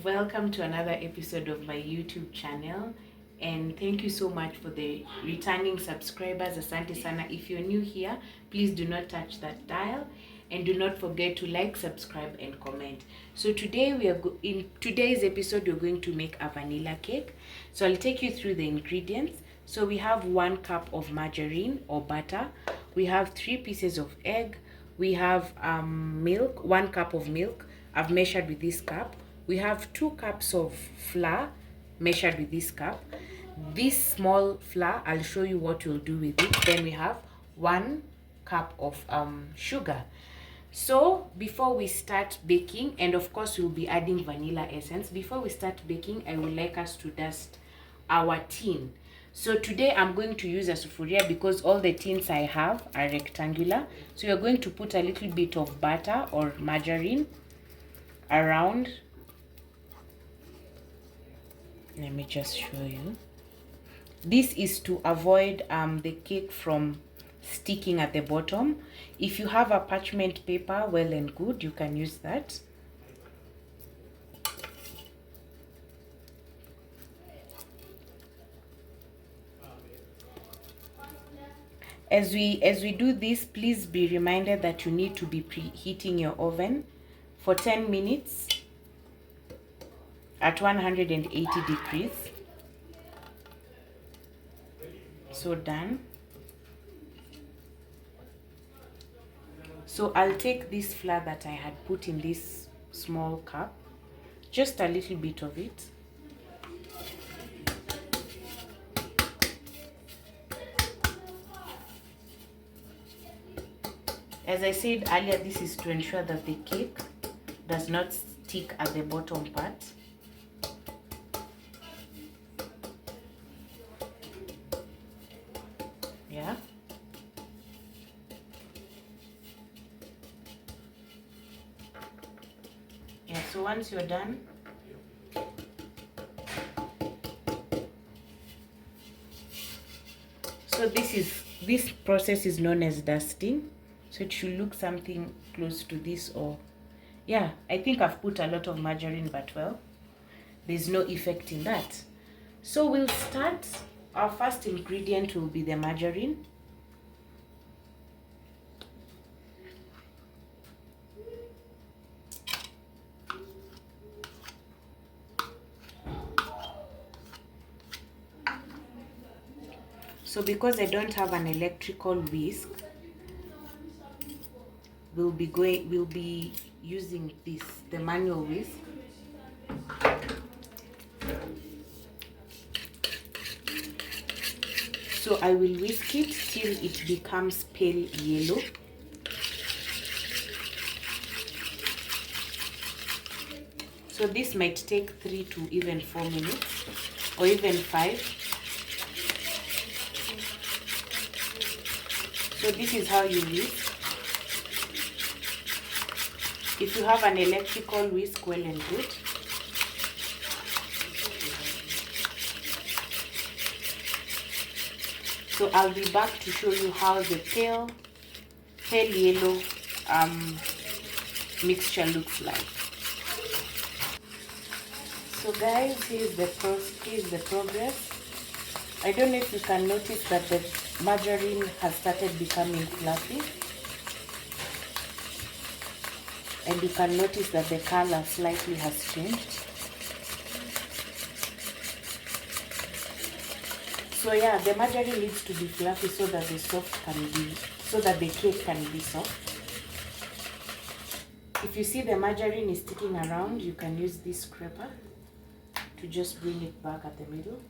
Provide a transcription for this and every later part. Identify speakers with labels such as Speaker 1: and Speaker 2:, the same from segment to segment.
Speaker 1: welcome to another episode of my YouTube channel, and thank you so much for the returning subscribers. Asante sana. If you're new here, please do not touch that dial and do not forget to like, subscribe and comment. So today in today's episode we're going to make a vanilla cake. So I'll take you through the ingredients. So we have 1 cup of margarine or butter, we have 3 pieces of egg, we have milk, 1 cup of milk I've measured with this cup. We have 2 cups of flour measured with this cup. This small flour, I'll show you what we'll do with it. Then we have 1 cup of sugar. So before we start baking, and of course we'll be adding vanilla essence, before we start baking, I would like us to dust our tin. So today I'm going to use a sufuria because all the tins I have are rectangular. So you're going to put a little bit of butter or margarine around. Let me just show you. This is to avoid the cake from sticking at the bottom. If you have a parchment paper, well and good, you can use that. As we do this, please be reminded that you need to be preheating your oven for 10 minutes at 180 degrees. So done. So I'll take this flour that I had put in this small cup, just a little bit of it. As I said earlier, this is to ensure that the cake does not stick at the bottom part. Yeah. Yeah, so once you're done, so this process is known as dusting. So it should look something close to this, or yeah, I think I've put a lot of margarine, but well, there's no effect in that. So we'll start. Our first ingredient will be the margarine. So because I don't have an electrical whisk, we'll be using the manual whisk. So I will whisk it till it becomes pale yellow. So this might take 3 to even 4 minutes, or even 5. So this is how you whisk. If you have an electrical whisk, well and good. So I'll be back to show you how the pale yellow mixture looks like. So guys, here's the progress. I don't know if you can notice that the margarine has started becoming fluffy. And you can notice that the color slightly has changed. So yeah, the margarine needs to be fluffy so that the cake can be soft. If you see the margarine is sticking around, you can use this scraper to just bring it back at the middle.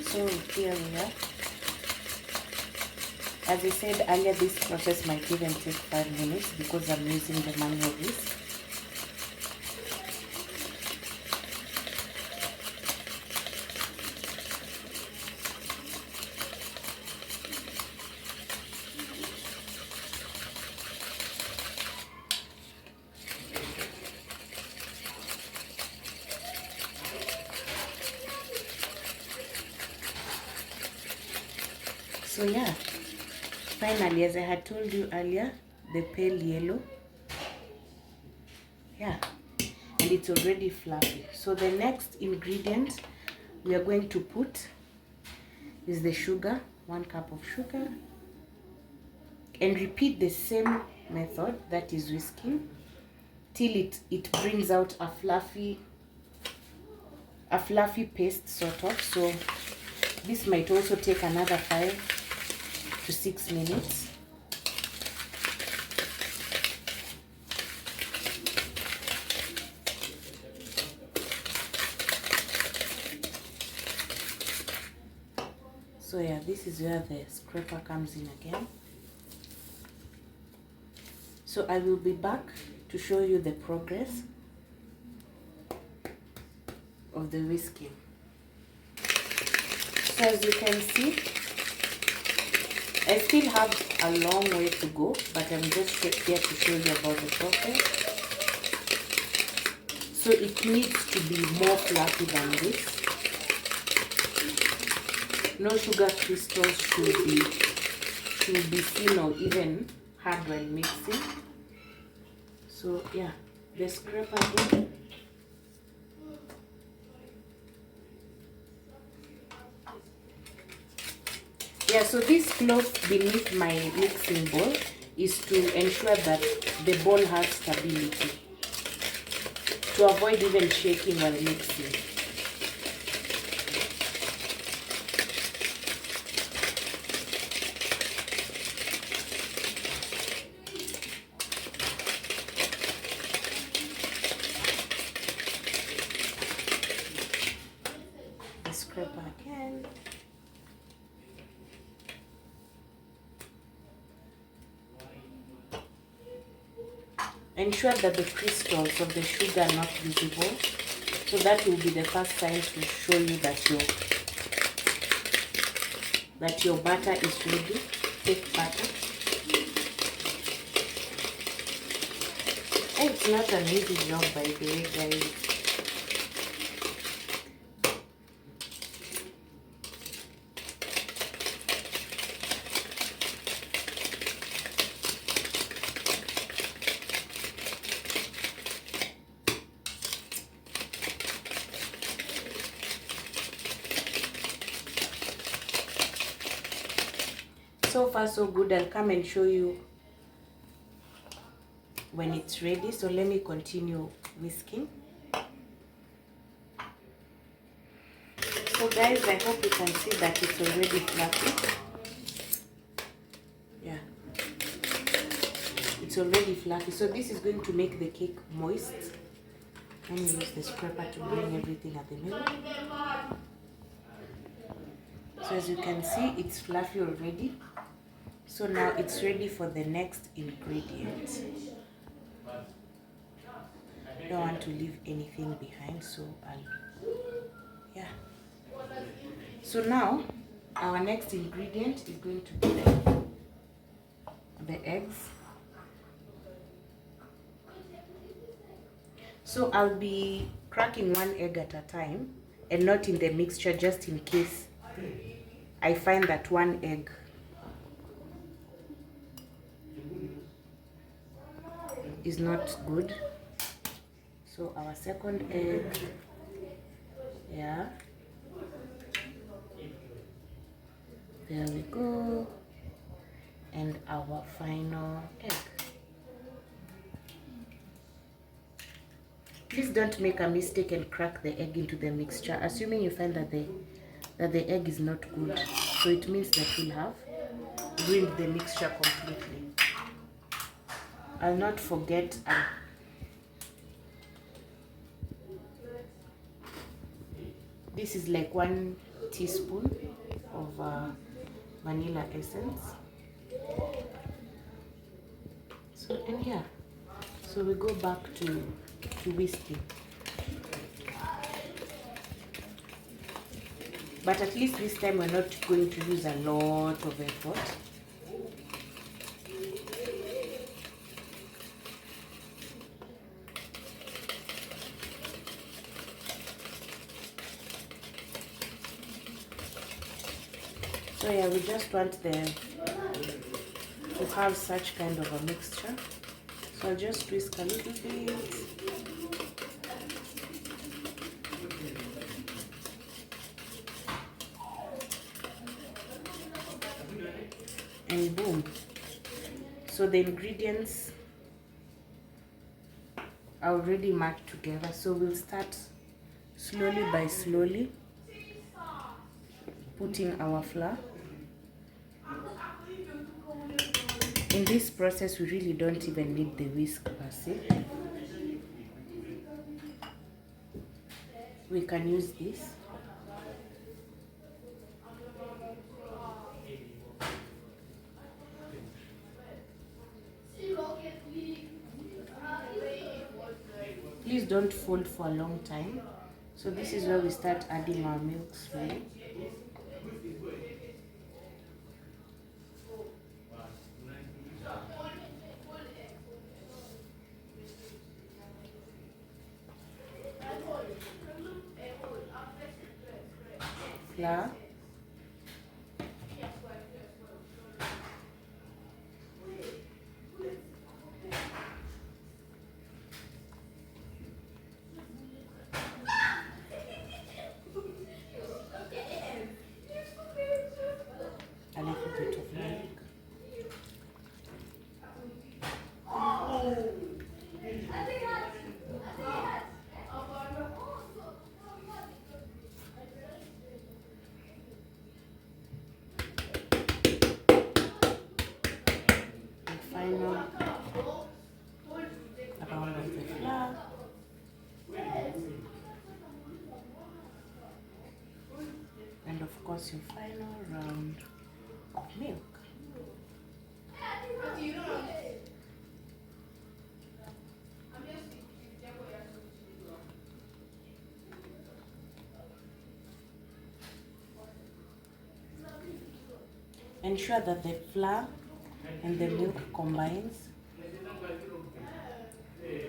Speaker 1: So here we are. As I said earlier, this process might even take 5 minutes because I'm using the manual whisk. So yeah, finally, as I had told you earlier, the pale yellow. Yeah, and it's already fluffy. So the next ingredient we are going to put is the sugar, 1 cup of sugar, and repeat the same method, that is whisking, till it brings out a fluffy paste sort of. So this might also take another 5 to 6 minutes. So yeah, this is where the scraper comes in again. So I will be back to show you the progress of the whisking. So as you can see, I still have a long way to go, but I'm just here to show you about the process. So it needs to be more fluffy than this. No sugar crystals should be seen or even hard while mixing. So yeah, the scraper here. Yeah, so this cloth beneath my mixing bowl is to ensure that the bowl has stability, to avoid even shaking while mixing. The scraper again. Ensure that the crystals of the sugar are not visible. So that will be the first sign to show you that your batter is ready. Thick batter. And it's not an easy job, by the way, guys. So far so good. I'll come and show you when it's ready. So let me continue whisking. So guys, I hope you can see that it's already fluffy. Yeah, it's already fluffy. So this is going to make the cake moist. Let me use the scraper to bring everything at the middle. So as you can see, it's fluffy already. So now it's ready for the next ingredient. I don't want to leave anything behind, so yeah. So now our next ingredient is going to be the eggs. So I'll be cracking 1 egg at a time and not in the mixture, just in case I find that 1 egg is not good. So our second egg, yeah, there we go, and our final egg. Please don't make a mistake and crack the egg into the mixture, assuming you find that the egg is not good. So it means that you'll have ruined the mixture completely. I'll not forget this is like 1 teaspoon of vanilla essence. So, and yeah, so we go back to whisking. But at least this time we're not going to use a lot of effort. So So yeah, we just want to have such kind of a mixture. So I'll just whisk a little bit. And boom. So the ingredients are already matched together. So we'll start slowly by slowly putting our flour. In this process, we really don't even need the whisk per se. We can use this. Please don't fold for a long time. So this is where we start adding our milk slowly. Flour. A little bit of milk. And final round of the flour. And of course your final round of milk. Ensure that the flour and the milk combines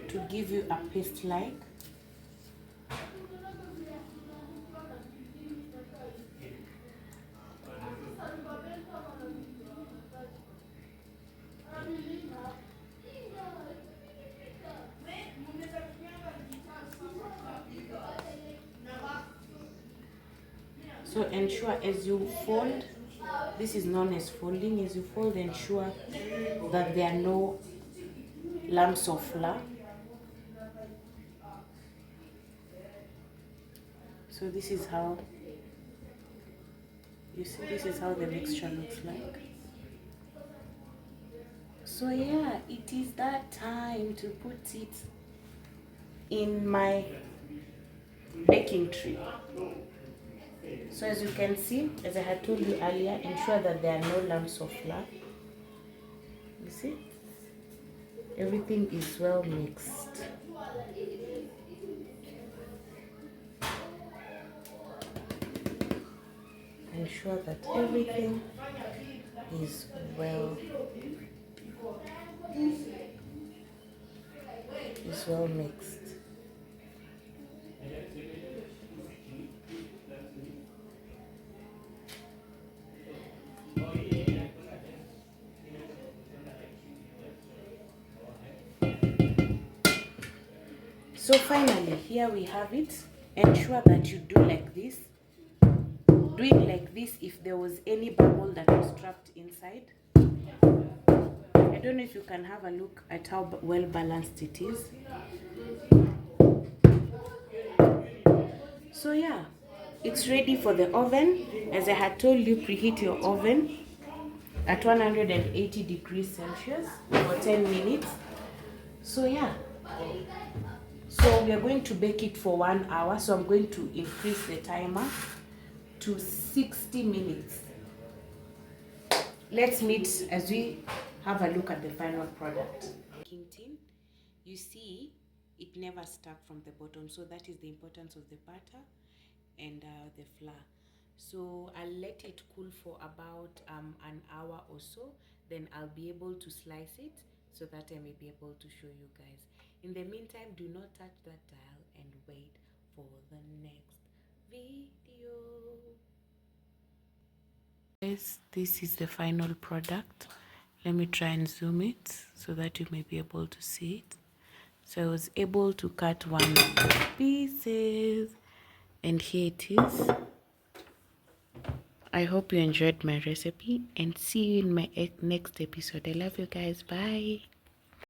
Speaker 1: to give you a paste-like. So ensure as you fold, this is known as folding, as you fold, ensure that there are no lumps of flour. So this is how, you see, this is how the mixture looks like. So yeah, it is that time to put it in my baking tray. So as you can see, as I had told you earlier, ensure that there are no lumps of flour. You see? Everything is well mixed. Ensure that everything is well mixed. So finally, here we have it. Ensure that you do like this. Do it like this if there was any bubble that was trapped inside. I don't know if you can have a look at how well balanced it is. So yeah, it's ready for the oven. As I had told you, preheat your oven at 180 degrees Celsius for 10 minutes. So yeah, so we are going to bake it for 1 hour. So I'm going to increase the timer to 60 minutes. Let's meet as we have a look at the final product. Baking tin, you see it never stuck from the bottom, so that is the importance of the butter and the flour. So I'll let it cool for about an hour or so, then I'll be able to slice it so that I may be able to show you guys. In the meantime, do not touch that dial and wait for the next video. Guys, this is the final product. Let me try and zoom it so that you may be able to see it. So I was able to cut one of the pieces, and here it is. I hope you enjoyed my recipe, and see you in my next episode. I love you guys. Bye.